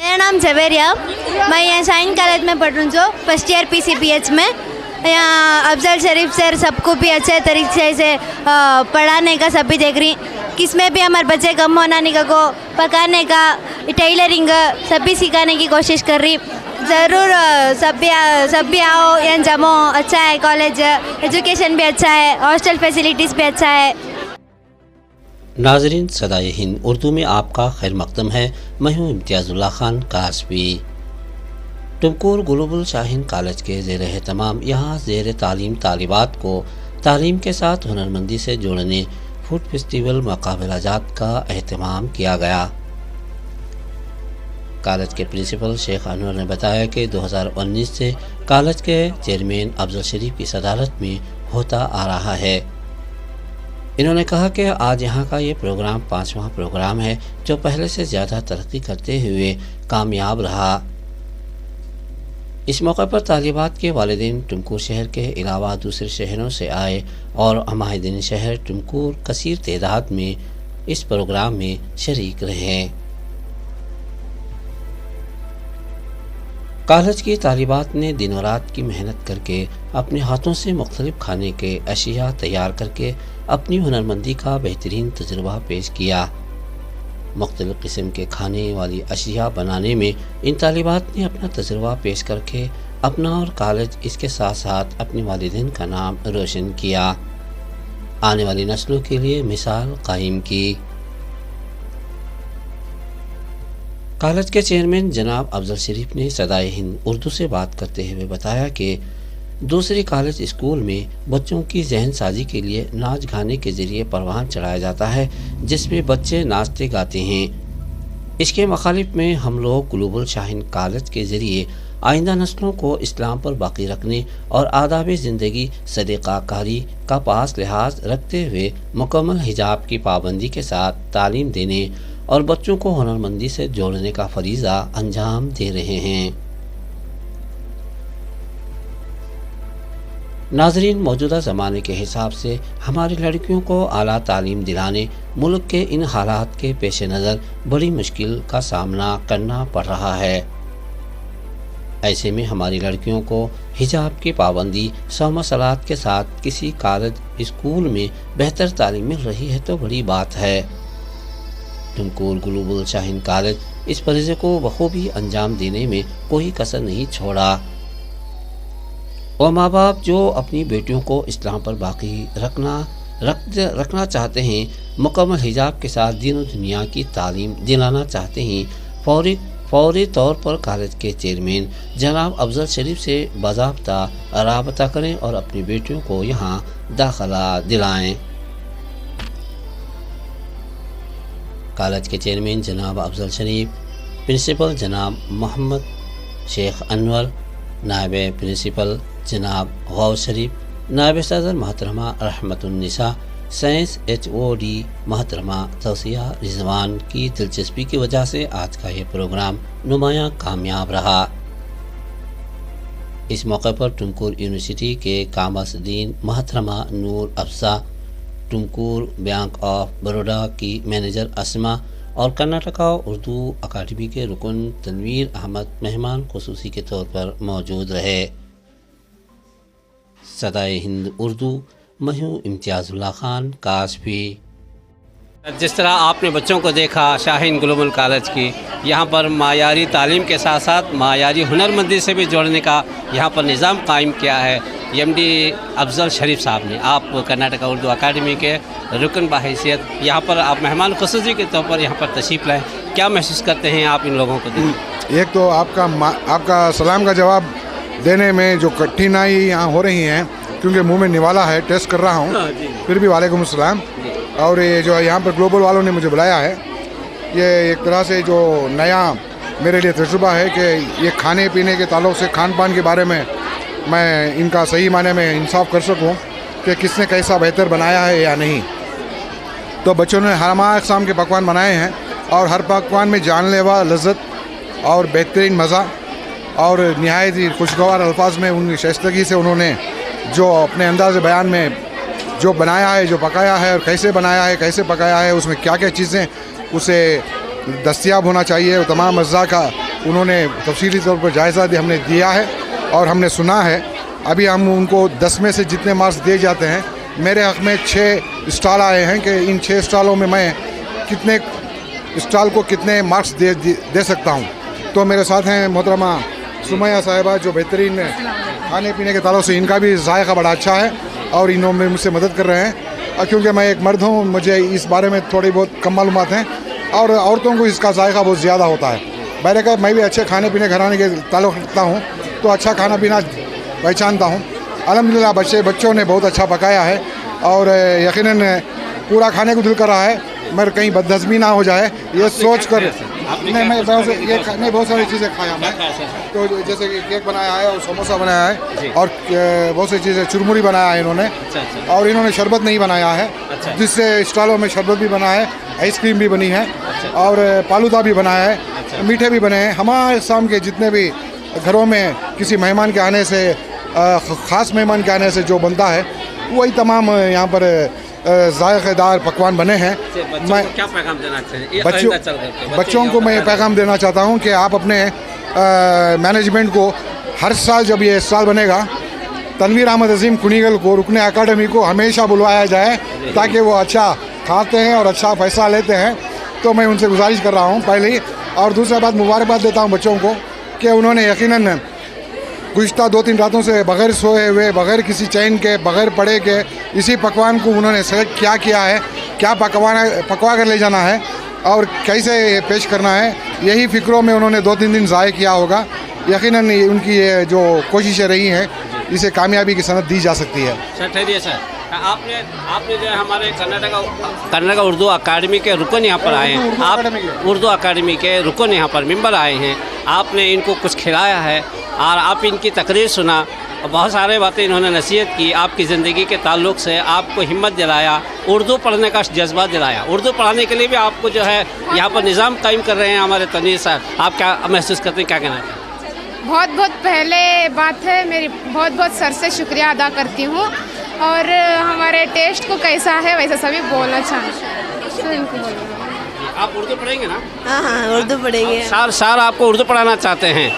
मेरा नाम जवेरिया, मैं यहाँ शाइन कॉलेज में पढ़ रही हूँ, फर्स्ट ईयर PCPH में। यहाँ अफजल शरीफ सर सबको भी अच्छे तरीके से पढ़ाने का सभी देख रही, किसमें भी हमारे बच्चे कम होने का को पकाने का टेलरिंग सभी सिखाने की कोशिश कर रही। ज़रूर सब भी आओ, यहाँ जमो, अच्छा है कॉलेज, एजुकेशन भी अच्छा है, हॉस्टल फैसिलिटीज़ भी अच्छा है। नाजरीन, सदाए हिंद उर्दू में आपका खैर मकदम है। मैं हूँ इम्तियाज़ुल्ला खान कासवी। टुमकुर ग्लोबल शाहीन कॉलेज के ज़ेर एहतमाम यहाँ ज़ेर तालीम तालिबात को तालीम के साथ हुनरमंदी से जोड़ने फूड फेस्टिवल मुकाबला जात का अहतमाम किया गया। कॉलेज के प्रिंसिपल शेख अनवर ने बताया कि 2019 से कॉलेज के चेयरमैन अफजल शरीफ की सदारत में होता आ रहा है। इन्होंने कहा कि आज यहाँ का ये प्रोग्राम 5वां प्रोग्राम है जो पहले से ज़्यादा तरक्की करते हुए कामयाब रहा। इस मौके पर तालिबात के वालिदैन टुमकुर शहर के अलावा दूसरे शहरों से आए और हमायदीन शहर टुमकुर कसीर तादाद में इस प्रोग्राम में शरीक रहे। कॉलेज की तालिबात ने दिनों रात की मेहनत करके अपने हाथों से मुख्तलिफ खाने के अशिया तैयार करके अपनी हुनरमंदी का बेहतरीन तजुर्बा पेश किया। मुख्तलिफ किस्म के खाने वाली अशिया बनाने में इन तालिबात ने अपना तजुर्बा पेश करके अपना और कॉलेज इसके साथ साथ अपने वालिदैन का नाम रोशन किया, आने वाली नस्लों के लिए मिसाल कायम की। कॉलेज के चेयरमैन जनाब अफजल शरीफ ने सदाए हिंद उर्दू से बात करते हुए बताया कि दूसरी कॉलेज स्कूल में बच्चों की जहन साजी के लिए नाच गाने के जरिए परवान चढ़ाया जाता है, जिसमें बच्चे नाचते गाते हैं। इसके मुखालिफ में हम लोग ग्लोबल शाहीन कॉलेज के जरिए आइंदा नस्लों को इस्लाम पर बाकी रखने और आदाब ज़िंदगी सदक़ाकारी का पास लिहाज रखते हुए मुकम्मल हिजाब की पाबंदी के साथ तालीम देने और बच्चों को हुनरमंदी से जोड़ने का फरीज़ा अंजाम दे रहे हैं। नाजरीन, मौजूदा ज़माने के हिसाब से हमारी लड़कियों को आला तालीम दिलाने मुल्क के इन हालात के पेश नज़र बड़ी मुश्किल का सामना करना पड़ रहा है। ऐसे में हमारी लड़कियों को हिजाब की पाबंदी सौम सलात के साथ किसी कॉलेज स्कूल में बेहतर तालीम मिल रही है तो बड़ी बात है। टुमकुर ग्लोबल शाहीन कॉलेज इस फरीज़े को बखूबी अंजाम देने में कोई कसर नहीं छोड़ा और माँ बाप जो अपनी बेटियों को इस्लाम पर बाकी रखना चाहते हैं, मुकम्मल हिजाब के साथ दीन और दुनिया की तालीम दिलाना चाहते हैं, फौरी तौर पर कॉलेज के चेयरमैन जनाब अफजल शरीफ से बाज़ाब्ता राबता करें और अपनी बेटियों को यहाँ दाखिला दिलाएं। कॉलेज के चेयरमैन जनाब अफजल शरीफ, प्रिंसिपल जनाब मोहम्मद शेख अनवर, नायब प्रिंसिपल जनाब गौस शरीफ, नायब सदर मोहतरमा रहमतुन्निसा, साइंस HOD मोहतरमा तौसिया रिजवान की दिलचस्पी की वजह से आज का ये प्रोग्राम नुमायां कामयाब रहा। इस मौके पर टुमकुर यूनिवर्सिटी के कामसदीन मोहतरमा नूर अफसा, टुमकुर बैंक ऑफ बड़ौदा की मैनेजर असमा और कर्नाटका उर्दू अकादमी के रुकन तनवीर अहमद मेहमान खुसूसी के तौर पर मौजूद रहे। सदाए हिंद उर्दू, मैं हूँ इम्तियाज़ुल्ला खान कासवी। जिस तरह आपने बच्चों को देखा शाहीन ग्लोबल कॉलेज की, यहाँ पर मायारी तालीम के साथ साथ मायारी हुनरमंदी से भी जोड़ने का यहाँ पर निज़ाम कायम किया है MD अफजल शरीफ साहब ने। आप कर्नाटका उर्दू अकादमी के रुकन बहैसियत यहाँ पर आप मेहमान खुसूसी के तौर पर यहाँ पर तशरीफ़ लाए, क्या महसूस करते हैं आप इन लोगों को देख? एक तो आपका सलाम का जवाब देने में जो कठिनाई यहाँ हो रही हैं, क्योंकि मुंह में निवाला है, टेस्ट कर रहा हूँ, फिर भी वालेकुम अस्सलाम। और ये जो यहाँ पर ग्लोबल वालों ने मुझे बुलाया है, ये एक तरह से जो नया मेरे लिए तजुर्बा है कि ये खाने पीने के ताल्लुक़ से खान पान के बारे में मैं इनका सही माने में इंसाफ कर सकूँ कि किसने कैसा बेहतर बनाया है या नहीं। तो बच्चों ने हर अक़साम के पकवान बनाए हैं और हर पकवान में जानलेवा लज़्ज़त और बेहतरीन मज़ा और नहायत ही खुशगवार अल्फाज में उनकी शाइस्तगी से उन्होंने जो अपने अंदाज़ बयान में जो बनाया है, जो पकाया है और कैसे बनाया है, कैसे पकाया है, उसमें क्या क्या चीज़ें उसे दस्तयाब होना चाहिए, तमाम अज़्ज़ा का उन्होंने तफसीली तौर पर जायज़ा हमने दिया है और हमने सुना है। अभी हम उनको 10 में से जितने मार्क्स दिए जाते हैं, मेरे हक़ में 6 स्टॉल आए हैं कि इन 6 स्टॉलों में मैं कितने स्टॉल को कितने मार्क्स दे सकता हूँ। तो मेरे साथ हैं मोहतरमा सुमैया साहिबा, जो बेहतरीन खाने पीने के ताल्लुक़ से इनका भी जायका बड़ा अच्छा है और इन्होंने मुझसे मदद कर रहे हैं। क्योंकि मैं एक मर्द हूँ, मुझे इस बारे में थोड़ी बहुत कम मालूमात हैं और औरतों को इसका जायका बहुत ज़्यादा होता है। मैंने कहा मैं भी अच्छे खाने पीने घराने के ताल्लुक़ रखता हूँ, तो अच्छा खाना पीना पहचानता हूँ। अल्हम्दुलिल्लाह बच्चों ने बहुत अच्छा पकाया है और यकीनन पूरा खाने को दिल कर रहा है, मगर कहीं बदहज़मी ना हो जाए ये सोच कर। नहीं, मैं बहुत सारी चीज़ें खाया मैं, तो जैसे कि केक बनाया है और समोसा बनाया है और बहुत सी चीज़ें, चुरमुरी बनाया है इन्होंने, और इन्होंने शरबत नहीं बनाया है, जिससे स्टॉलों में शरबत भी बना है, आइसक्रीम भी बनी है और फालूदा भी बनाया है, मीठे भी बने हैं। हमारे शाम के जितने भी घरों में किसी मेहमान के आने से, ख़ास मेहमान के आने से जो बनता है, वही तमाम यहाँ पर जायकेदार पकवान बने हैं। मैं क्या पैगाम देना चाहिए बच्चों को मैं पैगाम देना चाहता हूँ कि आप अपने मैनेजमेंट को हर साल जब ये साल बनेगा, तनवीर अहमद अजीम कुनीगल को रुकने अकाडमी को हमेशा बुलवाया जाए, ताकि वो अच्छा खाते हैं और अच्छा पैसा लेते हैं। तो मैं उनसे गुजारिश कर रहा हूँ पहले ही। और दूसरा बात, मुबारकबाद देता हूँ बच्चों को कि उन्होंने यकीनन गुज़िश्ता 2-3 रातों से बग़ैर सोए हुए, बग़ैर किसी चैन के, बग़ैर पढ़े के इसी पकवान को उन्होंने सेलेक्ट किया है, क्या पकवा कर ले जाना है और कैसे पेश करना है, यही फ़िक्रों में उन्होंने 2-3 दिन ज़ाय किया होगा। यकीनन उनकी ये जो कोशिशें रही हैं, इसे कामयाबी की सनद दी जा सकती है। सर ठहरिए सर, आपने जो है हमारे कर्नाटका उर्दू अकादमी के रुकन यहाँ पर आए हैं, आप उर्दू अकादमी के रुकन यहाँ पर मेंबर आए हैं, आपने इनको कुछ खिलाया है और आप इनकी तकरीर सुना, बहुत सारे बातें इन्होंने नसीहत की, आपकी ज़िंदगी के ताल्लुक़ से आपको हिम्मत दिलाया, उर्दू पढ़ने का जज्बा दिलाया। उर्दू पढ़ाने के लिए भी आपको जो है यहाँ पर निज़ाम कायम कर रहे हैं हमारे तनवीर साहब, आप क्या महसूस करते हैं, क्या कहना चाहते हैं? बहुत बहुत पहले बात है, मेरी बहुत बहुत सर से शुक्रिया अदा करती हूँ और हमारे टेस्ट को कैसा है वैसा सभी बोलना चाहते हैं। आप उर्दू पढ़ेंगे ना? हाँ, उर्दू पढ़ेंगे। सार आपको उर्दू पढ़ाना चाहते हैं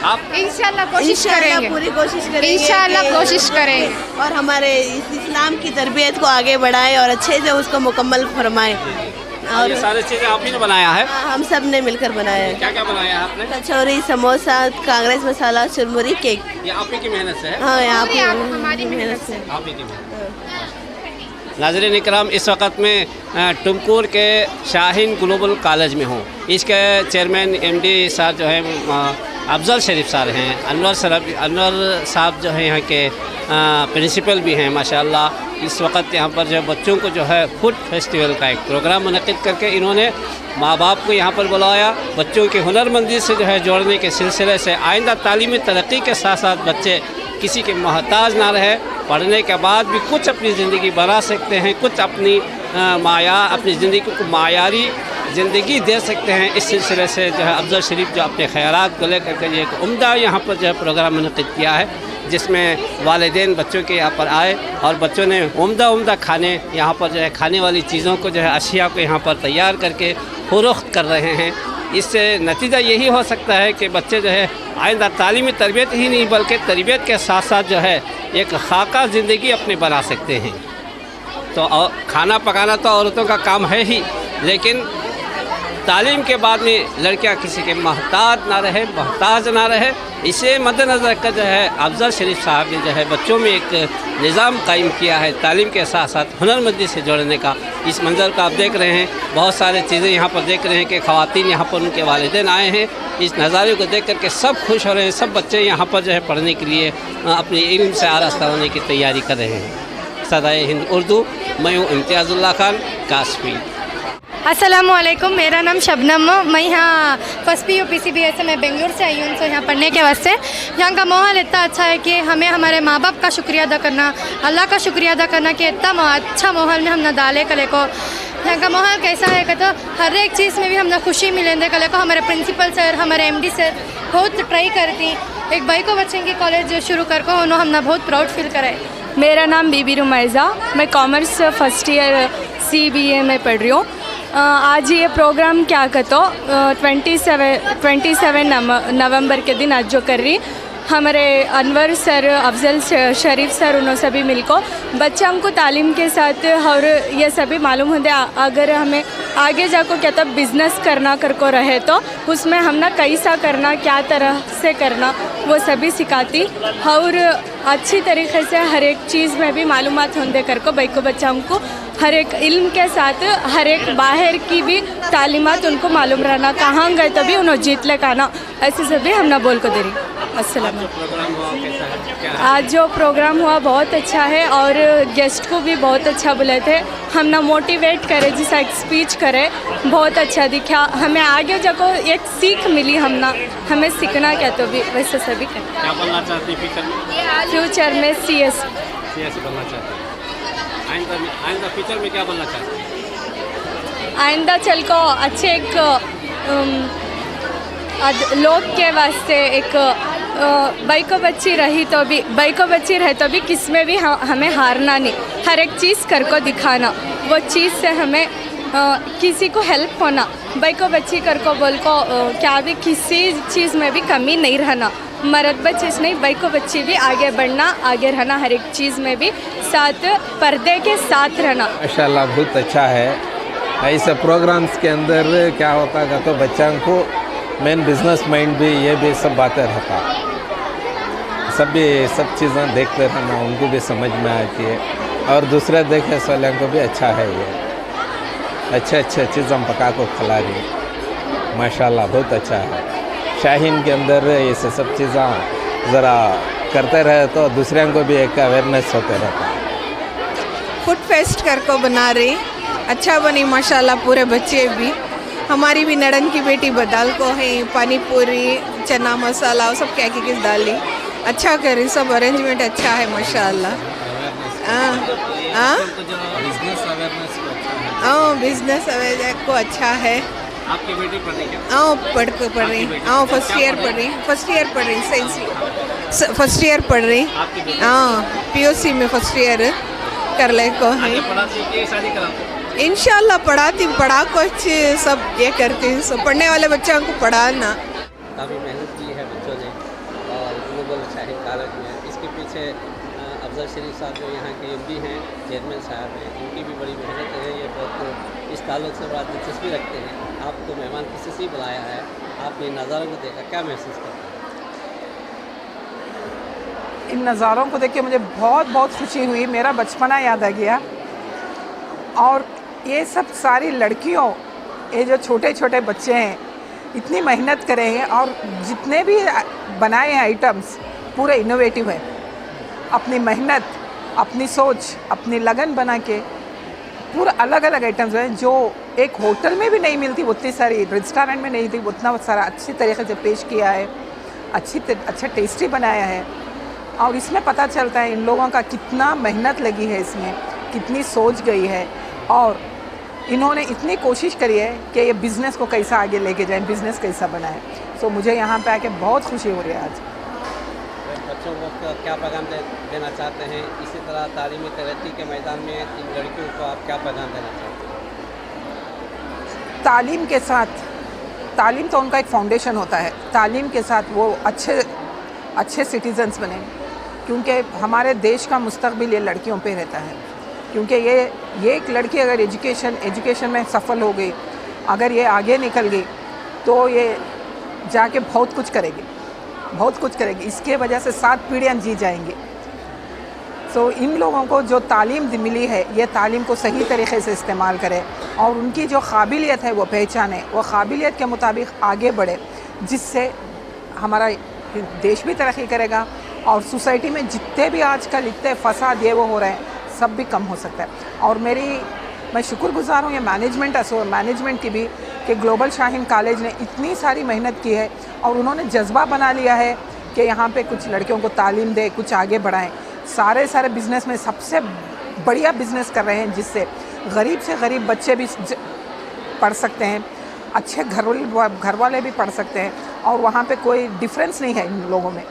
आप? इंशाल्लाह कोशिश करेंगे, पूरी कोशिश करेंगे, इंशाल्लाह कोशिश करेंगे और हमारे इस्लाम की तरबियत को आगे बढ़ाएं और अच्छे से उसको मुकम्मल फरमाएं। और ये सारी चीज़ें आप ही ने बनाया है? हम सब ने मिलकर बनाया है। क्या क्या बनाया है आपने? कचौरी, समोसा, कांग्रेस मसाला, चुरमुरी, केक। ये आप ही की मेहनत से है? हाँ, हमारी मेहनत से। आप ही की मेहनत। नाज़रीन इकराम, इस वक्त में टुमकुर के शाहीन ग्लोबल कॉलेज में हूँ। इसके चेयरमैन MD साहब जो है अफजल शरीफ साहब हैं, अनवर साहब जो है यहाँ के प्रिंसिपल भी हैं माशाल्लाह। इस वक्त यहाँ पर जो बच्चों को जो है फूड फेस्टिवल का एक प्रोग्राम मुनक़िद करके इन्होंने माँ बाप को यहाँ पर बुलाया, बच्चों की हुनरमंदी से जो है जोड़ने के सिलसिले से आइंदा तालीमी तरक्की के साथ साथ बच्चे किसी के मोहताज ना रहे, पढ़ने के बाद भी कुछ अपनी ज़िंदगी बना सकते हैं, कुछ अपनी अपनी ज़िंदगी को मायारी ज़िंदगी दे सकते हैं। इस सिलसिले से जो है अफजल शरीफ जो अपने ख़यालात को लेकर के एक उम्दा यहाँ पर जो है प्रोग्राम मुनक़िद किया है, जिसमें वालिदैन बच्चों के यहाँ पर आए और बच्चों ने उम्दा खाने यहाँ पर जो है खाने वाली चीज़ों को जो है अशिया को यहाँ पर तैयार करके फ़रोख्त कर रहे हैं। इससे नतीजा यही हो सकता है कि बच्चे जो है आइंदा तालीमी तरबियत ही नहीं बल्कि तरबियत के साथ साथ जो है एक खाका ज़िंदगी अपनी बना सकते हैं। तो खाना पकाना तो औरतों का काम है ही, लेकिन तालीम के बाद में लड़कियां किसी के मोहताज ना रहे, इसे मद्देनज़र रखकर जो है अफजल शरीफ साहब ने जो है बच्चों में एक निज़ाम कायम किया है तालीम के साथ साथ हुनरमंदी से जोड़ने का। इस मंज़र को आप देख रहे हैं, बहुत सारे चीज़ें यहाँ पर देख रहे हैं कि ख़वातीन यहाँ पर उनके वालिदैन आए हैं। इस नज़ारे को देख करके सब खुश हो रहे हैं, सब बच्चे यहाँ पर जो है पढ़ने के लिए अपने इल्म से आरास्ता होने की तैयारी कर रहे हैं। सदाए हिंद उर्दू, मैं हूँ इम्तियाज़ुल्लाह खान कासफी। अस्सलामुअलैकुम, मेरा नाम शबनम, मैं यहाँ फर्स्ट PU PCBS से मैं बेंगलुरु से आई हूँ। तो यहाँ पढ़ने के वास्ते यहाँ का माहौल इतना अच्छा है कि हमें हमारे माँ बाप का शुक्रिया अदा करना, अल्लाह का शुक्रिया अदा करना कि इतना अच्छा माहौल में हम न डाले कले को। यहाँ का माहौल कैसा है कि तो हर एक चीज़ में भी हमने खुशी मिलेंगे कले को। हमारे प्रिंसिपल सर, हमारे MD सर बहुत ट्राई करती एक भाई को बच्चे की कॉलेज शुरू कर को उन्होंने हमने बहुत प्राउड फील कराए। मेरा नाम बीबी रुमैज़ा, मैं कॉमर्स फर्स्ट ईयर CBA में पढ़ रही हूँ। आज ये प्रोग्राम क्या कहते 27 नवंबर के दिन आज जो कर रही हमारे अनवर सर, अफजल शरीफ सर, उन्होंने सभी मिलकर बच्चों को तालीम के साथ और ये सभी मालूम होते अगर हमें आगे जाकर क्या तब बिज़नेस करना कर को रहे तो उसमें हम ना कैसा करना, क्या तरह से करना, वो सभी सिखाती और अच्छी तरीके से हर एक चीज़ में भी मालूमात होने कर को बैको बच्चों को हर एक इल्म के साथ हर एक बाहर की भी तालीमात उनको मालूम रहना, कहाँ गए तो भी उन्होंने जीत ले खाना, ऐसे सभी हम ना बोल को दे रही। अस्सलाम। आज जो प्रोग्राम हुआ बहुत अच्छा है और गेस्ट को भी बहुत अच्छा बुलाए थे, हम ना मोटिवेट करे जैसा एक स्पीच करे, बहुत अच्छा दिखा, हमें आगे जाकर एक सीख मिली, हम ना हमें सीखना क्या तो भी वैसे सभी करें। क्या बनना चाहती फ्यूचर में CS बनना चाहती है। आइंदा फ्यूचर में क्या बनना चाहती है? आइंदा चल को अच्छे एक लोग के वास्ते एक बैको बच्ची रही तो भी बैको बच्ची रहे तो भी किस में भी हमें हारना नहीं, हर एक चीज़ कर को दिखाना, वो चीज़ से हमें किसी को हेल्प होना, बैको बच्ची कर को बोल को क्या भी किसी चीज़ में भी कमी नहीं रहना, मर्द बच्चे नहीं बैको बच्ची भी आगे बढ़ना, आगे रहना, हर एक चीज़ में भी साथ पर्दे के साथ रहना। माशाल्लाह बहुत अच्छा है। ऐसे प्रोग्राम्स के अंदर क्या होता है तो बच्चों को मेन बिजनेस माइंड भी ये भी सब बातें रहता, सब चीज़ें देखते रहना, उनको भी समझ में आती है और दूसरे देखे वालों को भी अच्छा है। ये अच्छे चीज़ हम पका को खिला रही, माशाल्लाह बहुत अच्छा है। शाहीन के अंदर ये सब चीज़ें ज़रा करते रहे तो दूसरे को भी एक अवेयरनेस होते रहता। फूड फेस्ट कर को बना रही, अच्छा बनी माशाल्लाह, पूरे बच्चे भी, हमारी भी नड़न की बेटी बदाल को है, पानी पूरी, चना मसाला और सब क्या किस डाली, अच्छा करी, सब अरेंजमेंट अच्छा है माशाल्लाह। बिजनेस अवेयरनेस को अच्छा है। आपकी बेटी पढ़ रही पढ़ रही, फर्स्ट ईयर पढ़ रही साइंस, फर्स्ट ईयर पढ़ रही, POC में फर्स्ट ईयर कर ले को है। इंशाल्लाह पढ़ा कुछ सब ये करती हूँ, सब पढ़ने वाले बच्चों को पढ़ाना। काफ़ी मेहनत की है बच्चों ने और ग्लोबल शाहीन कॉलेज में, इसके पीछे अफजल शरीफ साहब जो यहाँ के MD हैं, चेयरमैन साहब हैं, इनकी भी बड़ी मेहनत है। ये बहुत इस ताल्लुक से बड़ा दिलचस्पी रखते हैं। आपको मेहमान किसी से बुलाया है, आपने नज़ारों को देखा, क्या महसूस करते हैं? इन नज़ारों को देख के मुझे बहुत खुशी हुई, मेरा बचपना याद आ गया। और ये सब सारी लड़कियों, ये जो छोटे छोटे बच्चे हैं, इतनी मेहनत करे हैं और जितने भी बनाए हैं आइटम्स पूरे इनोवेटिव है। अपनी मेहनत, अपनी सोच, अपनी लगन बना के पूरा अलग अलग आइटम्स हैं जो एक होटल में भी नहीं मिलती, उतनी सारी रेस्टोरेंट में नहीं थी, उतना सारा अच्छी तरीके से पेश किया है, अच्छा टेस्टी बनाया है। और इसमें पता चलता है इन लोगों का कितना मेहनत लगी है, इसमें कितनी सोच गई है और इन्होंने इतनी कोशिश करी है कि ये बिज़नेस को कैसा आगे लेके जाएं, बिज़नेस कैसा बनाएं। सो मुझे यहाँ पे आके बहुत खुशी हो रही है आज। बच्चों को क्या पैगाम देना चाहते हैं? इसी तरह तालीमी तरक्की के मैदान में इन लड़कियों को आप क्या पैगाम देना चाहते हैं? तालीम के साथ, तालीम तो उनका एक फाउंडेशन होता है, तालीम के साथ वो अच्छे सिटीजन्स बने, क्योंकि हमारे देश का मुस्तकबिल ये लड़कियों पे रहता है। क्योंकि ये एक लड़की अगर एजुकेशन में सफल हो गई, अगर ये आगे निकल गई तो ये जाके बहुत कुछ करेगी। इसके वजह से 7 पीढ़ियाँ जी जाएंगी। सो इन लोगों को जो तालीम मिली है, ये तालीम को सही तरीके से इस्तेमाल करें और उनकी जो काबिलियत है वो पहचाने, वो काबिलियत के मुताबिक आगे बढ़े, जिससे हमारा देश भी तरक्की करेगा और सोसाइटी में जितने भी आजकल इतने फसाद ये वो हो रहे हैं, सब भी कम हो सकता है। और मैं शुक्रगुजार हूँ ये मैनेजमेंट की भी कि ग्लोबल शाहीन कॉलेज ने इतनी सारी मेहनत की है और उन्होंने जज्बा बना लिया है कि यहाँ पे कुछ लड़कियों को तालीम दे, कुछ आगे बढ़ाएं। सारे बिज़नेस में सबसे बढ़िया बिज़नेस कर रहे हैं, जिससे गरीब से गरीब बच्चे भी पढ़ सकते हैं, अच्छे घर वाले भी पढ़ सकते हैं और वहाँ पे कोई डिफरेंस नहीं है इन लोगों में।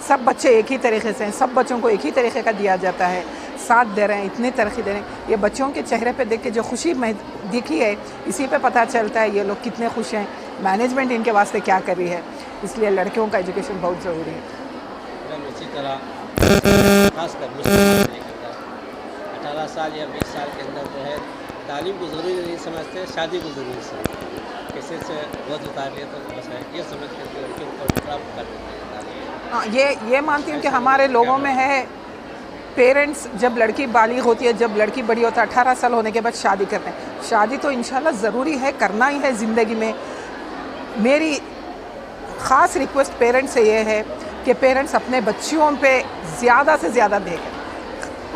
सब बच्चे एक ही तरीके से हैं, सब बच्चों को एक ही तरीके का दिया जाता है, साथ दे रहे हैं, इतनी तरक्की दे रहे हैं। ये बच्चों के चेहरे पे देख के जो खुशी दिखी है, इसी पे पता चलता है ये लोग कितने खुश हैं, मैनेजमेंट इनके वास्ते क्या कर रही है। इसलिए लड़कियों का एजुकेशन बहुत ज़रूरी है। इसी तरह खासकर मुस्लिम 18 साल या 20 साल के अंदर जो है तालीम को ज़रूरी नहीं समझते, शादी को ज़रूरी समझते। किसी से वजह उतार लिया तो बस है ये समझ कर लड़कियों को प्राप्त कर देते हैं तालीम। हाँ, ये मानती हूँ कि हमारे लोगों में है, पेरेंट्स जब लड़की बालिग होती है, जब लड़की बड़ी होता है 18 साल होने के बाद शादी करते हैं। शादी तो इंशाल्लाह ज़रूरी है, करना ही है ज़िंदगी में। मेरी ख़ास रिक्वेस्ट पेरेंट्स से ये है कि पेरेंट्स अपने बच्चियों पे ज़्यादा से ज़्यादा देखें,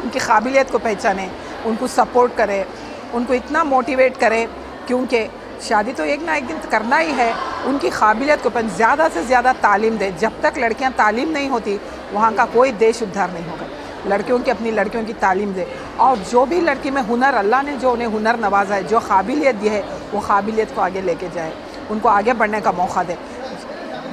उनकी काबिलियत को पहचानें, उनको सपोर्ट करें, उनको इतना मोटिवेट करें, क्योंकि शादी तो एक ना एक दिन करना ही है। उनकी काबिलियत को ज़्यादा से ज़्यादा तालीम दें। जब तक लड़कियां तालीम नहीं होती, वहाँ का कोई देश उद्धार नहीं होगा। लड़कियों की अपनी लड़कियों की तालीम दे, और जो भी लड़की में हुनर, अल्लाह ने जो उन्हें हुनर नवाजा है, जो काबिलियत दी है, वो काबिलियत को आगे लेके जाए, उनको आगे बढ़ने का मौका दे।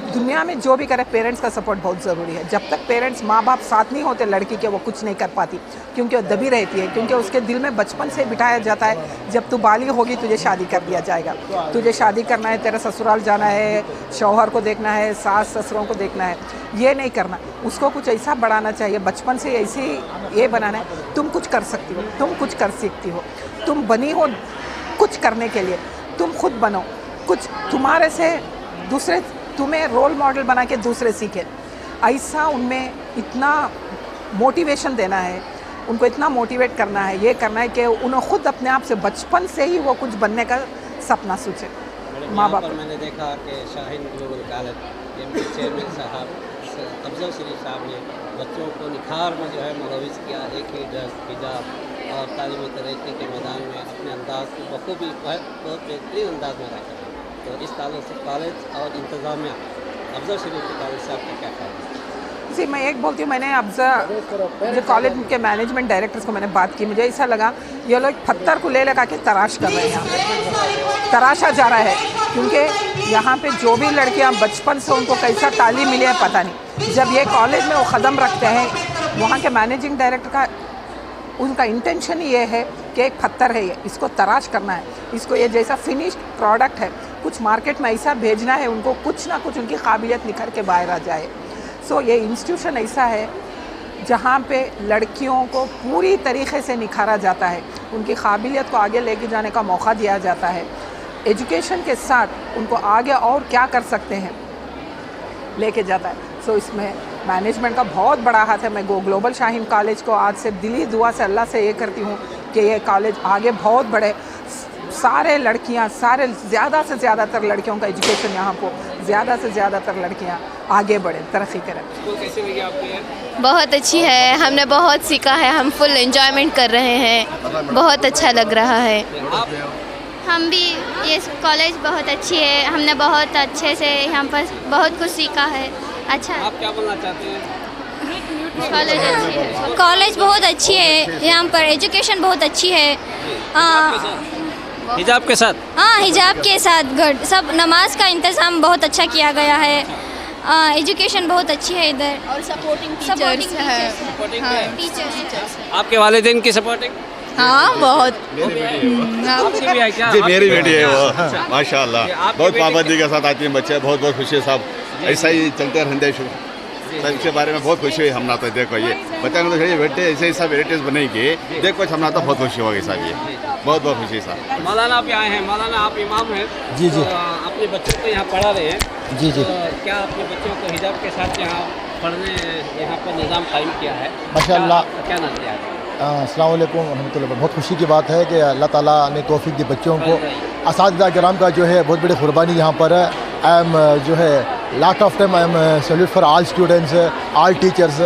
दुनिया में जो भी करे, पेरेंट्स का सपोर्ट बहुत ज़रूरी है। जब तक पेरेंट्स, माँ बाप साथ नहीं होते लड़की के, वो कुछ नहीं कर पाती, क्योंकि वो दबी रहती है, क्योंकि उसके दिल में बचपन से बिठाया जाता है जब तू बालिग होगी तुझे शादी कर दिया जाएगा, तुझे शादी करना है, तेरा ससुराल जाना है, शौहर को देखना है, सास ससुरों को देखना है। ये नहीं करना, उसको कुछ ऐसा बढ़ाना चाहिए, बचपन से ऐसे ये बनाना है, तुम कुछ कर सकती हो, तुम कुछ कर सकती हो, तुम बनी हो कुछ करने के लिए, तुम खुद बनो कुछ, तुम्हारे से दूसरे तुम्हें रोल मॉडल बना के दूसरे सीखे। ऐसा उनमें इतना मोटिवेशन देना है, उनको इतना मोटिवेट करना है, ये करना है कि उन्हें खुद अपने आप से बचपन से ही वो कुछ बनने का सपना सोचे। माँ बाप मैंने देखा कि Shaheen global college MD chairman साहब अफजल शरीफ साहब ने बच्चों को निखार में जो है मुलविस किया, एक ही ड्रेस, हिजाब और तालीमी तरक्की के मैदान में अपने अंदाज को बखूबी बहुत बेहतरीन अंदाज में रखा। तो इस ताल्लुक से कॉलेज और इंतज़ामिया अफजल शरीफ कॉलेज साहब का क्या ख्याल है? जी, मैं एक बोलती हूँ, मैंने जो कॉलेज के मैनेजमेंट डायरेक्टर्स को मैंने बात की, मुझे ऐसा लगा ये लोग पत्थर को ले लगा के तराश कर रहे हैं, यहाँ तराशा जा रहा है, क्योंकि यहाँ पे जो भी लड़कियाँ बचपन से उनको कैसा तालीम मिली है पता नहीं। जब ये कॉलेज में वो कदम रखते हैं, वहाँ के मैनेजिंग डायरेक्टर का उनका इंटेंशन ये है कि एक पत्थर है, ये इसको तराश करना है, इसको ये जैसा फिनिश्ड प्रोडक्ट है कुछ मार्केट में ऐसा भेजना है, उनको कुछ ना कुछ उनकी काबिलियत निखर के बाहर आ जाए। सो ये इंस्टीट्यूशन ऐसा है जहाँ पे लड़कियों को पूरी तरीके से निखारा जाता है, उनकी काबिलियत को आगे लेके जाने का मौका दिया जाता है। एजुकेशन के साथ उनको आगे और क्या कर सकते हैं लेके जाता है। सो इसमें मैनेजमेंट का बहुत बड़ा हाथ है। मैं ग्लोबल शाहीन कॉलेज को आज से दिली दुआ से अल्लाह से ये करती हूँ कि ये कॉलेज आगे बहुत बढ़े, सारे लड़कियाँ, सारे ज़्यादा से ज़्यादातर लड़कियों का एजुकेशन यहाँ को ज़्यादा से ज़्यादातर लड़कियाँ आगे बढ़े, तरक्की करें। स्कूल कैसी लगी आपको? बहुत अच्छी है, हमने बहुत सीखा है, हम फुल एंजॉयमेंट कर रहे हैं, बहुत अच्छा लग रहा है। हम भी, ये कॉलेज बहुत अच्छी है, हमने बहुत अच्छे से यहाँ पर बहुत कुछ सीखा है। अच्छा, आप क्या बोलना चाहते हैं? कॉलेज अच्छी है, कॉलेज बहुत अच्छी है, यहाँ पर एजुकेशन बहुत अच्छी है। हिजाब के साथ? हाँ, हिजाब के साथ सब नमाज का इंतज़ाम बहुत अच्छा किया गया है। एजुकेशन बहुत अच्छी है इधर, और सपोर्टिंग टीचर्स है। टीचर्स आपके वालिदैन की सपोर्टिंग? हाँ, बहुत। आपकी भी है क्या? जी, मेरी बेटी है वो, माशाल्लाह बहुत पाबंदी के साथ आती हैं बच्चे, बहुत बहुत खुशी है साहब, ऐसा ही चलते रहते हैं। सब इसके बारे में बहुत खुशी हुई हमना, तो देखो ये बच्चा तो बेटे ऐसे ऐसा वेराइटीज़ बनाएंगे, देखो हमना तो बहुत खुशी होगी साहब, ये बहुत बहुत खुशी साहब। मौलाना भी आए हैं, मौलाना आप इमाम हैं? जी जी। तो अपने बच्चों को यहाँ पढ़ा रहे हैं? जी जी। तो क्या अपने बच्चों को हिजाब के साथ यहाँ पढ़ने यहाँ पर निज़ाम कायम किया है? माशाअल्लाह। क्या नज़रिया है? अस्सलाम वालेकुम रहमतुल्लाह। बहुत खुशी की बात है कि अल्लाह ताला ने तौफीक दी बच्चों को। असातिज़ा किराम का जो है बहुत बड़ी कुर्बानी यहाँ पर है। आई एम जो है lot of time I am salute for all students, all teachers.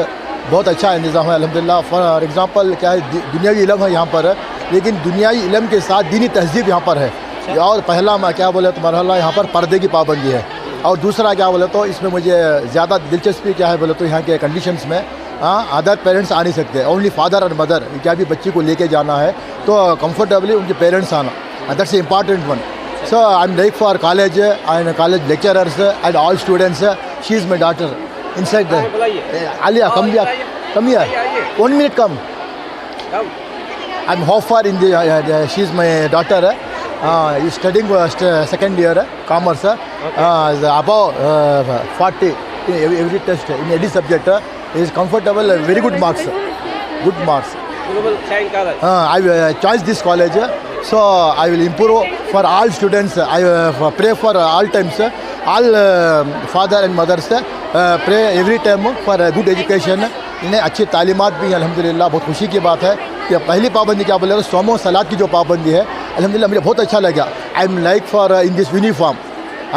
बहुत अच्छा इंतज़ाम है अल्हम्दुलिल्लाह। फॉर एग्ज़ाम्पल क्या है, दुनियावी इल्म है यहाँ पर, लेकिन दुनियावी इल्म के साथ दीनी तहज़ीब यहाँ पर है। और पहला मैं क्या बोले तो मरहला यहाँ पर पर्दे की पाबंदी है, और दूसरा क्या बोले तो इसमें मुझे ज़्यादा दिलचस्पी क्या है बोले तो यहाँ के कंडीशंस में अदर पेरेंट्स आ नहीं सकते, ओनली फादर और मदर। क्या भी बच्ची को लेके जाना है तो कंफर्टेबली उनके पेरेंट्स आना, that's important one. So I am like for college and college lecturers and all students. She is my daughter inside. Alia come here, 1 minute come. I'm Hofer in the she is my daughter. Is studying second year commerce. Is above 40 in every test in every subject. Is comfortable. Very good marks. Good marks. Global Shine College. I choose this college. So I will improve for all students. I pray for all times. All father and mothers pray every time for good education. इन्हें अच्छी तालीमात भी अल्हम्दुलिल्लाह बहुत खुशी की बात है कि पहली पाबंदी क्या बोले सोमो सलात की जो पाबंदी है अल्हम्दुलिल्लाह मुझे बहुत अच्छा लगा I am like for in this uniform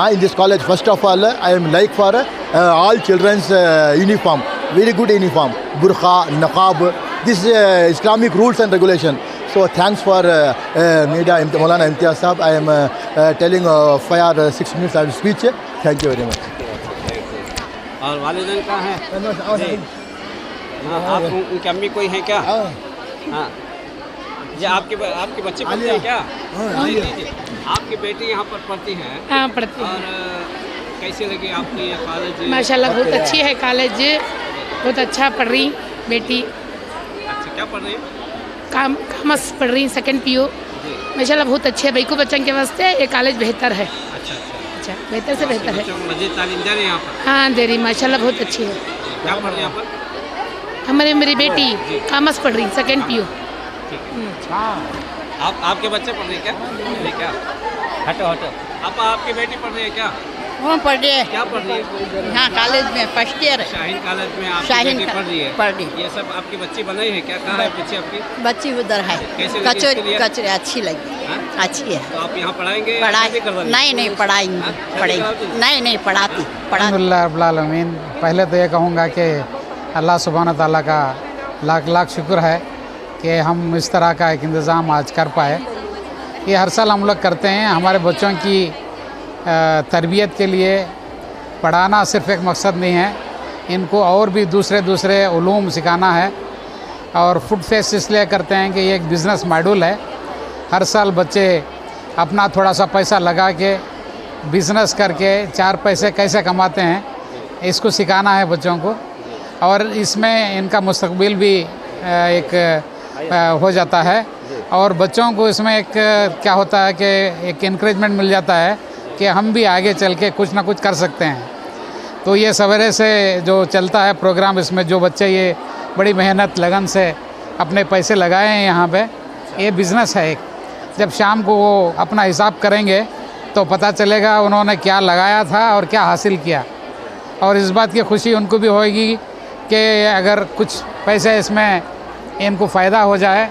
in this college first of all I am like for all children's uniform very good uniform burqa niqab this Islamic rules and regulation so thanks for media Maulana Imtiaz Sahab I am telling 5 or 6 minutes I will speech thank you very much और वालिदैन कहाँ हैं हाँ आप उनकी अम्मी कोई हैं क्या हाँ जी आपके बच्चे पढ़ते हैं क्या जी आपकी बेटी यहाँ पर पढ़ती हैं हाँ पढ़ती और कैसे लगी आपकी ये कॉलेज माशाल्लाह बहुत अच्छी है कॉलेज बहुत अच्छा पढ़ रही बेटी अच्छा क्या पढ़ रही है कॉमर्स पढ़ रही सेकंड PU माशाल्लाह बहुत अच्छे है बैकू बच्चों के वास्ते ये कॉलेज बेहतर है अच्छा बेहतर से बेहतर है मज़ीद तालीम दे रही है यहाँ पर हाँ दे रही माशाल्लाह बहुत अच्छी है क्या पढ़ रही है यहाँ पर मेरी बेटी कॉमर्स पढ़ रही सेकंड PU आपके बच्चे पढ़ रहे हैं क्या नहीं क्या हटो आपकी बेटी पढ़ रही है क्या हाँ पढ़ रही है क्या पढ़ रही है हाँ कॉलेज में फर्स्ट ईयर है शाहीन कॉलेज में आपकी शाहीन बेटी पढ़ रही है पढ़ रही ये सब आपकी बच्ची बनाई है क्या कहाँ है बच्ची आपकी बच्ची उधर है कैसे लगी इसके लिए? कचौरी अच्छी लगी हाँ? अच्छी है तो आप यहाँ पढ़ाएंगे नहीं पढ़ाएंगे पढ़ेंगे नहीं पढ़ाती अल्हम्दुलिल्लाह पहले तो ये कहूँगा कि अल्लाह सुब्हान ताला का लाख लाख शुक्र है कि हम इस तरह का एक इंतज़ाम आज कर पाए ये हर साल हम लोग करते हैं हमारे बच्चों की तरबियत के लिए पढ़ाना सिर्फ एक मकसद नहीं है इनको और भी दूसरे उलूम सिखाना है और फूड फेस्ट इसलिए करते हैं कि ये एक बिज़नेस मॉड्यूल है हर साल बच्चे अपना थोड़ा सा पैसा लगा के बिज़नेस करके 4 पैसे कैसे कमाते हैं इसको सिखाना है बच्चों को और इसमें इनका मुस्तकबिल भी एक हो जाता है और बच्चों को इसमें एक क्या होता है कि एक इनकरेजमेंट मिल जाता है कि हम भी आगे चल के कुछ ना कुछ कर सकते हैं तो ये सवेरे से जो चलता है प्रोग्राम इसमें जो बच्चे ये बड़ी मेहनत लगन से अपने पैसे लगाए हैं यहाँ पे ये बिज़नेस है एक जब शाम को वो अपना हिसाब करेंगे तो पता चलेगा उन्होंने क्या लगाया था और क्या हासिल किया और इस बात की खुशी उनको भी होगी कि अगर कुछ पैसे इसमें इनको फ़ायदा हो जाए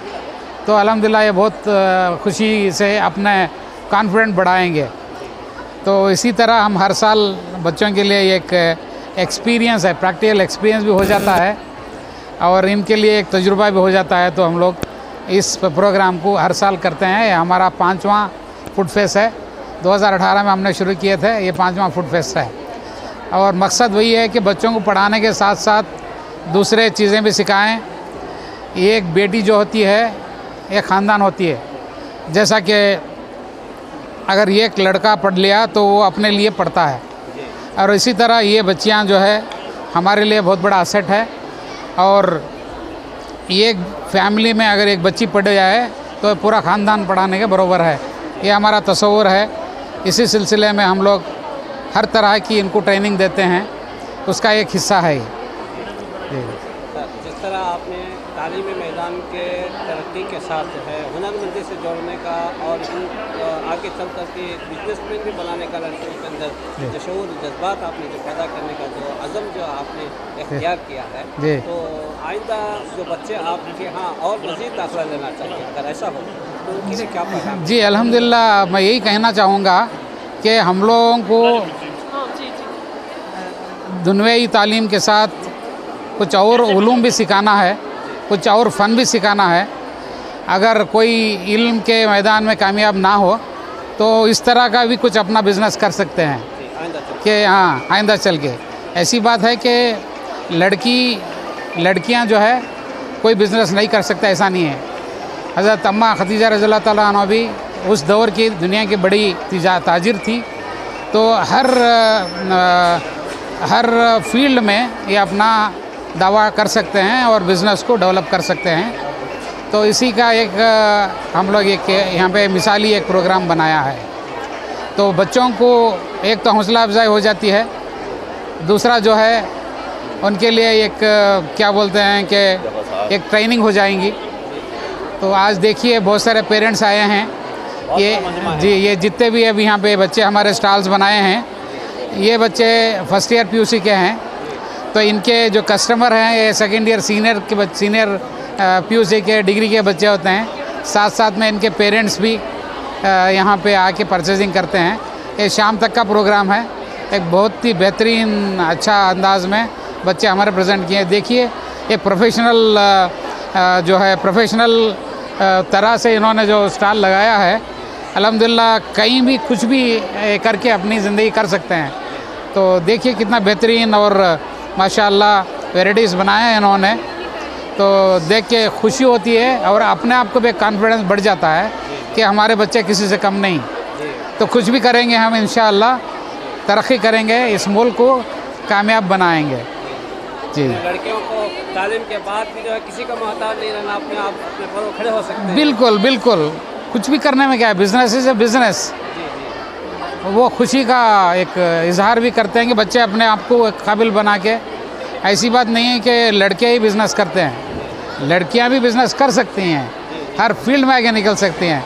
तो अल्हम्दुलिल्लाह ये बहुत खुशी से अपने कॉन्फिडेंट बढ़ाएंगे तो इसी तरह हम हर साल बच्चों के लिए एक एक्सपीरियंस है प्रैक्टिकल एक्सपीरियंस भी हो जाता है और इनके लिए एक तजुर्बा भी हो जाता है तो हम लोग इस प्रोग्राम को हर साल करते हैं ये हमारा 5वां फूड फेस्ट है 2018 में हमने शुरू किए थे ये 5वां फूड फेस्ट है और मकसद वही है कि बच्चों को पढ़ाने के साथ साथ दूसरे चीज़ें भी सिखाएं एक बेटी जो होती है एक ख़ानदान होती है जैसा कि अगर ये एक लड़का पढ़ लिया तो वो अपने लिए पढ़ता है और इसी तरह ये बच्चियां जो है हमारे लिए बहुत बड़ा असेट है और ये फैमिली में अगर एक बच्ची पढ़ जाए तो पूरा ख़ानदान पढ़ाने के बराबर है ये हमारा तस्वुर है इसी सिलसिले में हम लोग हर तरह की इनको ट्रेनिंग देते हैं उसका एक हिस्सा है ये जिस तरह आपने तालीमी मैदान के तरक्की के साथ जो है हुनरमंदी से जोड़ने का और आगे चल कर के बिजनेसमैन भी बनाने का लड़कियों के अंदर जो शऊर जज्बात आपने जो पैदा करने का जो अज़म जो आपने इख्तियार किया है तो आइंदा जो बच्चे आपके यहाँ और मज़ीद दाखिला लेना चाहिए अगर ऐसा हो तो उनके लिए क्या पैगाम जी अल्हम्दुलिल्लाह मैं यही कहना चाहूँगा कि हम लोगों को दुनियावी तालीम के साथ कुछ और उलूम भी सिखाना है कुछ और फ़न भी सिखाना है अगर कोई इल्म के मैदान में कामयाब ना हो तो इस तरह का भी कुछ अपना बिज़नेस कर सकते हैं कि हाँ आइंदा चल के ऐसी बात है कि लड़कियां जो है कोई बिज़नेस नहीं कर सकता ऐसा नहीं है हज़रत अम्मा खदीजा रज़ियल्लाहु ताला अन्हा भी उस दौर की दुनिया की बड़ी ताजिर थी तो हर फील्ड में ये अपना दावा कर सकते हैं और बिज़नेस को डेवलप कर सकते हैं तो इसी का एक हम लोग एक यहाँ पे मिसाली एक प्रोग्राम बनाया है। तो बच्चों को एक तो हौसला अफजाई हो जाती है, दूसरा जो है उनके लिए एक क्या बोलते हैं कि एक ट्रेनिंग हो जाएंगी। तो आज देखिए बहुत सारे पेरेंट्स आए हैं, ये जितने भी अब यहाँ पे बच्चे हमारे स्टॉल्स बनाए हैं, ये बच्चे फर्स्ट ईयर पीयूसी के हैं। तो इनके जो कस्टमर हैं ये सेकेंड ईयर सीनियर पीयूसी के डिग्री के बच्चे होते हैं। साथ साथ में इनके पेरेंट्स भी यहाँ पे आके परचेजिंग करते हैं। ये शाम तक का प्रोग्राम है, एक बहुत ही बेहतरीन अच्छा अंदाज में बच्चे हमारे प्रेजेंट किए। देखिए एक प्रोफेशनल जो है प्रोफेशनल तरह से इन्होंने जो स्टॉल लगाया है, अल्हम्दुलिल्लाह कहीं भी कुछ भी करके अपनी ज़िंदगी कर सकते हैं। तो देखिए कितना बेहतरीन और माशाअल्लाह वैराइटीज़ बनाए हैं इन्होंने, तो देख के खुशी होती है और अपने आप को भी कॉन्फिडेंस बढ़ जाता है कि हमारे बच्चे किसी से कम नहीं। तो कुछ भी करेंगे हम इंशाअल्लाह तरक्की करेंगे, इस मुल्क को कामयाब बनाएंगे। जी, लड़कियों को तालीम के बाद भी जो है किसी का मोहताज नहीं रहना, अपने आप अपने पर खड़े हो सकते हैं। बिल्कुल बिल्कुल, कुछ भी करने में क्या है, बिजनेस इज़ ए बिजनेस। वो खुशी का एक इजहार भी करते हैं कि बच्चे अपने आप को काबिल बना के। ऐसी बात नहीं है कि लड़के ही बिज़नेस करते हैं, लड़कियां भी बिज़नेस कर सकती हैं, हर फील्ड में आगे निकल सकती हैं।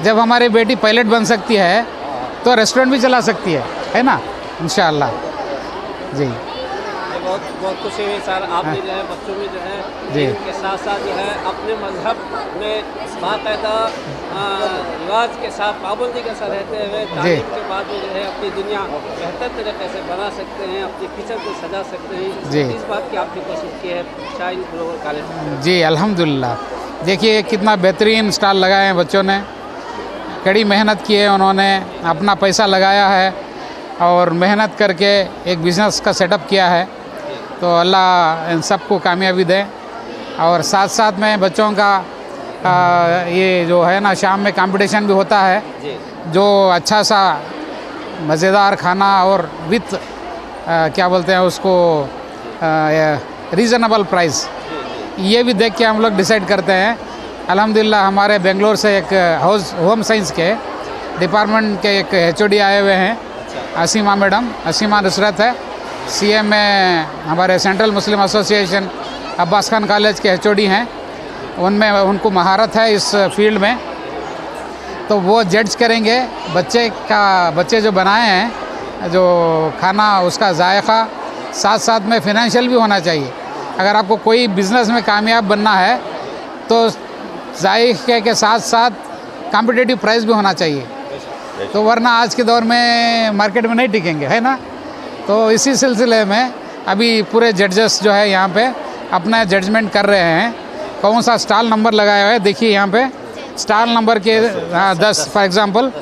जब हमारी बेटी पायलट बन सकती है तो रेस्टोरेंट भी चला सकती है ना, इंशाअल्लाह। जी, बहुत बहुत खुशी हुई सर, आपने जो है बच्चों में जो है जी के साथ साथ जो है अपने मजहब में बाकायदा रिवाज के साथ पाबंदी के साथ रहते हुए तालीम के बाद में जो है अपनी दुनिया बेहतर तरीके से बना सकते हैं, अपनी किचन को सजा सकते हैं। जी, इस बात की आपने कोशिश की है शाहीन ग्लोबल कॉलेज। जी अल्हम्दुलिल्लाह, देखिए कितना बेहतरीन स्टॉल लगाए हैं बच्चों ने, कड़ी मेहनत की है उन्होंने, अपना पैसा लगाया है और मेहनत करके एक बिज़नेस का सेटअप किया है। तो अल्लाह इन सबको कामयाबी दे। और साथ साथ में बच्चों का ये जो है ना शाम में कंपटीशन भी होता है, जो अच्छा सा मज़ेदार खाना और विथ क्या बोलते हैं उसको रीज़नेबल प्राइस, ये भी देख के हम लोग डिसाइड करते हैं। अल्हम्दुलिल्लाह हमारे बेंगलोर से एक होम साइंस के डिपार्टमेंट के एक HOD आए हुए हैं, असीमा मैडम, असीमा नुसरत है, CA में हमारे सेंट्रल मुस्लिम एसोसिएशन अब्बास खान कॉलेज के HOD हैं। उनमें उनको महारत है इस फील्ड में, तो वो जज करेंगे बच्चे जो बनाए हैं जो खाना, उसका जायका, साथ साथ में फिनेंशियल भी होना चाहिए। अगर आपको कोई बिज़नेस में कामयाब बनना है तो जायके के साथ साथ कॉम्पिटिटिव प्राइस भी होना चाहिए, तो वरना आज के दौर में मार्केट में नहीं टिकेंगे, है ना। तो इसी सिलसिले में अभी पूरे जजेस जो है यहाँ पे अपना जजमेंट कर रहे हैं, कौन सा स्टॉल नंबर लगाया हुआ है। देखिए यहाँ पे स्टॉल नंबर के 10 for example,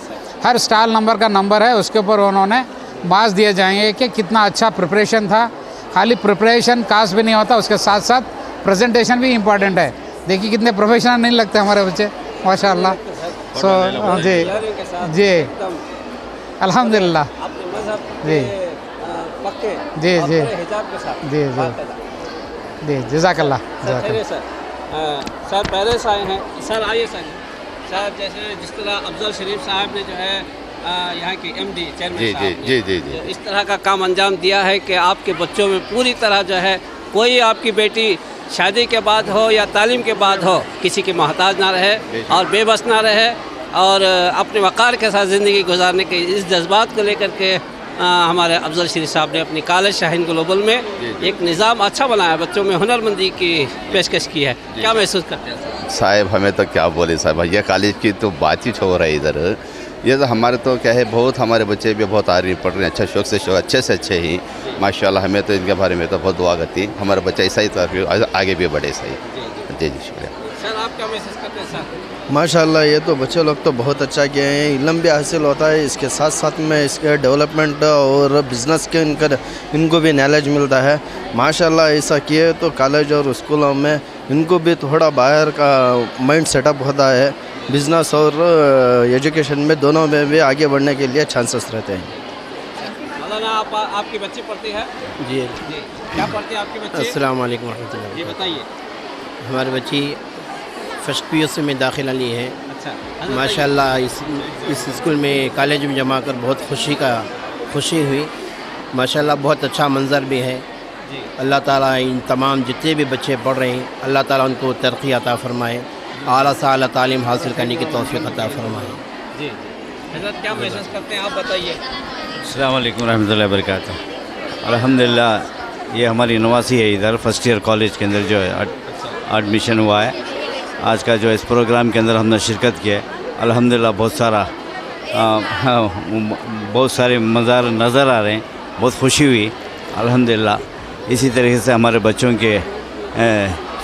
her stall number का नंबर है, उसके ऊपर उन्होंने मार्क्स दिए जाएंगे कि कितना अच्छा प्रिपरेशन था। खाली प्रिपरेशन कास्ट भी नहीं होता, उसके साथ साथ प्रेजेंटेशन भी इम्पॉर्टेंट है। देखिए कितने प्रोफेशनल नहीं लगते हमारे बच्चे, माशाल्लाह। जी जी अल्हम्दुलिल्लाह, जी जी जी जी जी जज़ाकल्लाह। सर पहले से आए हैं सर, आइए सर जैसे जिस तरह अफजल शरीफ साहब ने जो है यहाँ की MD चेयरमैन साहब ने इस तरह का काम अंजाम दिया है कि आपके बच्चों में पूरी तरह जो है कोई आपकी बेटी शादी के बाद हो या तालीम के बाद हो किसी के मोहताज ना रहे और बेबस ना रहे, और अपने वक़ार के साथ ज़िंदगी गुजारने के इस जज्बात को लेकर के हमारे अफजल शरीफ साहब ने अपनी कॉलेज शाहीन ग्लोबल में एक निज़ाम अच्छा बनाया, बच्चों में हुनरमंदी की पेशकश की है। क्या महसूस करते हैं साहब? हमें तो क्या बोले साहब, ये कॉलेज की तो बात ही हो रहा है इधर। ये तो हमारे तो क्या है, बहुत हमारे बच्चे भी बहुत आर्मी पढ़ रहे हैं, अच्छा शौक से शौक, अच्छे से अच्छे ही माशाल्लाह। हमें तो इनके बारे में तो बहुत दुआ करती है, हमारे बच्चा ऐसा ही आगे भी बढ़े सही। जी जी शुक्रिया सर। आप क्या महसूस करते हैं सर? माशाल्लाह ये तो बच्चे लोग तो बहुत अच्छा किए हैं, इल्म भी हासिल होता है, इसके साथ साथ में इसके डेवलपमेंट और बिज़नेस के इनको भी नॉलेज मिलता है। माशाल्लाह ऐसा किए तो कॉलेज और स्कूलों में इनको भी थोड़ा बाहर का माइंड सेटअप होता है, बिज़नेस और एजुकेशन में दोनों में भी आगे बढ़ने के लिए चांसेस रहते हैं। मौलाना आपकी बच्ची पढ़ती है? जी क्या पढ़ती है आपकी बच्ची? अस्सलाम वालेकुम रहमतुल्लाह। जी बताइए। हमारी बच्ची फर्स्ट PUC में दाखिला लिए हैं। अच्छा, माशाल्लाह इस स्कूल में कॉलेज में जमा कर बहुत खुशी हुई। माशाल्लाह बहुत अच्छा मंज़र भी है। अल्लाह ताला इन तमाम जितने भी बच्चे पढ़ रहे हैं अल्लाह ताला उनको तरक्की अता फ़रमाए, आला से आला तालीम हासिल करने की तौफ़ीक़ अता फ़रमाए। जी हज़रत क्या महसूस करते हैं आप बताइए। अस्सलाम वालेकुम रहमतुल्लाहि व बरकातुहू। अल्हम्दुलिल्लाह ये हमारी नवासी है इधर फर्स्ट ईयर कॉलेज के अंदर जो है एडमिशन हुआ है। आज का जो इस प्रोग्राम के अंदर हमने शिरकत की है। अल्हम्दुलिल्लाह बहुत सारे मज़ार नज़र आ रहे हैं, बहुत खुशी हुई। अल्हम्दुलिल्लाह इसी तरीके से हमारे बच्चों के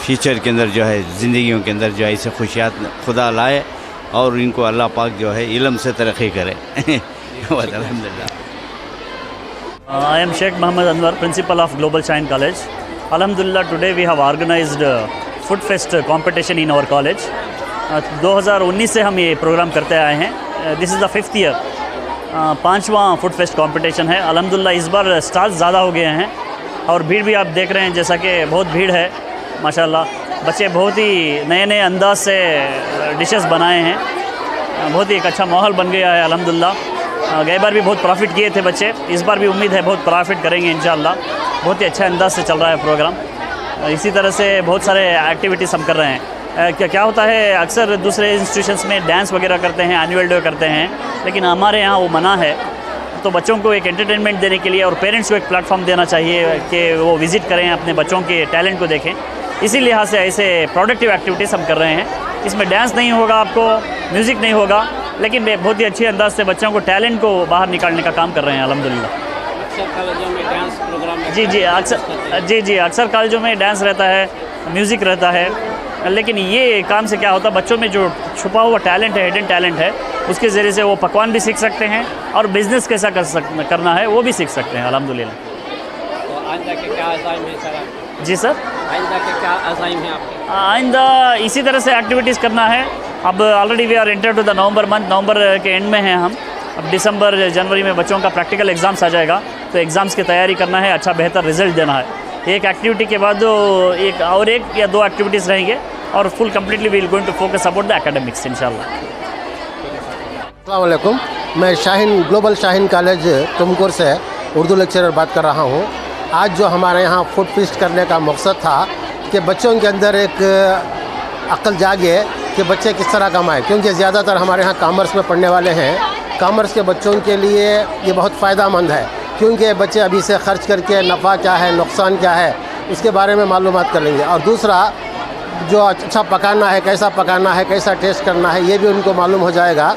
फ्यूचर के अंदर जो है ज़िंदगियों के अंदर जो है इसे खुशियात खुदा लाए और इनको अल्लाह पाक जो है इल्म से तरक्की करे। अल्हम्दुलिल्लाह। I am Sheikh Muhammad Anwar, Principal of Global Shine College. Alhamdulillah, today we have organized Food Fest competition in our college. 2019 से हम ये प्रोग्राम करते आए हैं। This is the 5th year. 5वां फूड फेस्ट कंपटीशन है। अल्हम्दुलिल्लाह इस बार स्टार्स ज़्यादा हो गए हैं और भीड़ भी आप देख रहे हैं जैसा कि बहुत भीड़ है। माशाल्लाह बच्चे बहुत ही नए अंदाज से डिशेस बनाए हैं। बहुत ही एक अच्छा माहौल बन गया है अल्हम्दुलिल्लाह। गए बार भी बहुत प्रॉफिट किए थे बच्चे, इस बार भी उम्मीद है बहुत प्रॉफिट करेंगे इंशाअल्लाह। बहुत ही अच्छा अंदाज से चल रहा है प्रोग्राम। इसी तरह से बहुत सारे एक्टिविटीज़ हम कर रहे हैं। क्या होता है अक्सर दूसरे इंस्टीट्यूशंस में डांस वगैरह करते हैं, एनुअल डे करते हैं, लेकिन हमारे यहाँ वो मना है। तो बच्चों को एक एंटरटेनमेंट देने के लिए और पेरेंट्स को एक प्लेटफॉर्म देना चाहिए कि वो विज़िट करें, अपने बच्चों के टैलेंट को देखें। इसी लिहाज से ऐसे प्रोडक्टिव एक्टिविटीज़ हम कर रहे हैं। इसमें डांस नहीं होगा, आपको म्यूज़िक नहीं होगा, लेकिन बहुत ही अच्छे अंदाज से बच्चों को टैलेंट को बाहर निकालने का काम कर रहे हैं अल्हम्दुलिल्लाह। अक्सर कॉलेजों में डांस प्रोग्राम जी अक्सर कॉलेजों में डांस रहता है, म्यूज़िक रहता है, लेकिन ये काम से क्या होता है बच्चों में जो छुपा हुआ टैलेंट है, हिडन टैलेंट है, उसके ज़रिए से वो पकवान भी सीख सकते हैं और बिज़नेस कैसा करना है वो भी सीख सकते हैं अल्हम्दुलिल्लाह। तो आइंदा के क्या अज़ाइम है सर? जी सर, आइंदा के क्या अज़ाइम है आपके? आइंदा इसी तरह से एक्टिविटीज़ करना है। अब already we are enter to the November month, नवंबर के एंड में हैं हम। अब दिसंबर जनवरी में बच्चों का प्रैक्टिकल एग्ज़ाम्स आ जाएगा, तो एग्ज़ाम्स की तैयारी करना है, अच्छा बेहतर रिजल्ट देना है। एक एक्टिविटी के बाद एक या दो एक्टिविटीज़ रहेंगे और full completely we will going to focus about the academics इंशाल्लाह। अस्सलाम वालेकुम, मैं ग्लोबल शाहीन कॉलेज तुमकुर से उर्दू लेक्चरर बात कर रहा हूँ। आज जो हमारे यहाँ फूड फीस्ट करने का मकसद था कि बच्चों के अंदर एक अक्ल जागे कि बच्चे किस तरह कमाएं, क्योंकि ज़्यादातर हमारे यहाँ कॉमर्स में पढ़ने वाले हैं। कॉमर्स के बच्चों के लिए ये बहुत फ़ायदेमंद है, क्योंकि बच्चे अभी से ख़र्च करके नफ़ा क्या है, नुकसान क्या है, उसके बारे में मालूमात कर लेंगे। और दूसरा जो अच्छा पकाना है, कैसा पकाना है, कैसा टेस्ट करना है, ये भी उनको मालूम हो जाएगा।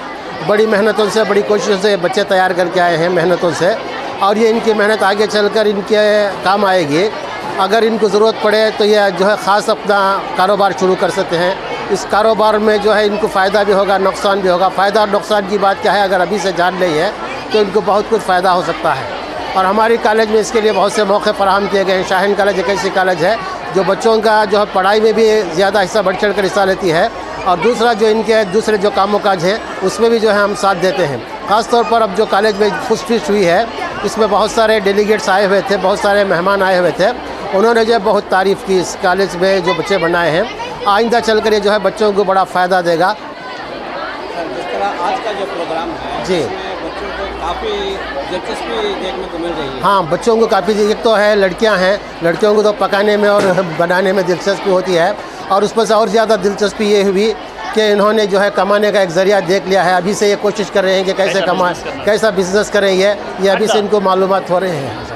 बड़ी मेहनतों से, बड़ी कोशिशों से बच्चे तैयार करके आए हैं, मेहनतों से, और ये इनकी मेहनत आगे चलकर इनके काम आएगी। अगर इनको ज़रूरत पड़े तो ये जो है ख़ास अपना कारोबार शुरू कर सकते हैं। इस कारोबार में जो है इनको फ़ायदा भी होगा, नुकसान भी होगा। फ़ायदा और नुकसान की बात क्या है, अगर अभी से जान ली है तो इनको बहुत कुछ फ़ायदा हो सकता है। और हमारी कॉलेज में इसके लिए बहुत से मौके फराहम किए गए हैं। शाहीन कॉलेज एक ऐसी कॉलेज है जो बच्चों का जो है पढ़ाई में भी ज़्यादा हिस्सा बढ़ चढ़ कर हिस्सा लेती है, और दूसरा जो इनके दूसरे जो कामों काज हैं उसमें भी जो है हम साथ देते हैं। ख़ास तौर पर अब जो कॉलेज में फूड फीस्ट हुई है, इसमें बहुत सारे डेलीगेट्स आए हुए थे, बहुत सारे मेहमान आए हुए थे। उन्होंने जो है बहुत तारीफ़ की इस कॉलेज में जो बच्चे बनाए हैं। आइंदा चल कर ये जो है बच्चों को बड़ा फ़ायदा देगा। जिस तरह आज का जो प्रोग्राम है जी, बच्चों को काफ़ी दिलचस्पी देखने को मिल रही है। हाँ, बच्चों को काफ़ी, एक तो है लड़कियां हैं, लड़कियों को तो पकाने में और बनाने में दिलचस्पी होती है, और उस पर से और ज़्यादा दिलचस्पी ये हुई कि इन्होंने जो है कमाने का एक ज़रिया देख लिया है। अभी से ये कोशिश कर रहे हैं कि कैसा बिजनेस करें, ये अभी से इनको मालूमात हो रहे हैं,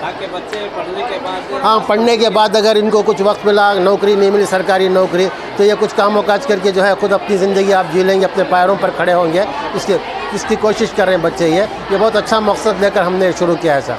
ताकि बच्चे पढ़ने के बाद, हाँ, पढ़ने के बाद अगर इनको कुछ वक्त मिला, नौकरी नहीं मिली, सरकारी नौकरी, तो ये कुछ कामों काज करके जो है खुद अपनी ज़िंदगी आप जी लेंगे, अपने पैरों पर खड़े होंगे। इसकी कोशिश कर रहे हैं बच्चे। ये बहुत अच्छा मकसद लेकर हमने शुरू किया है सर।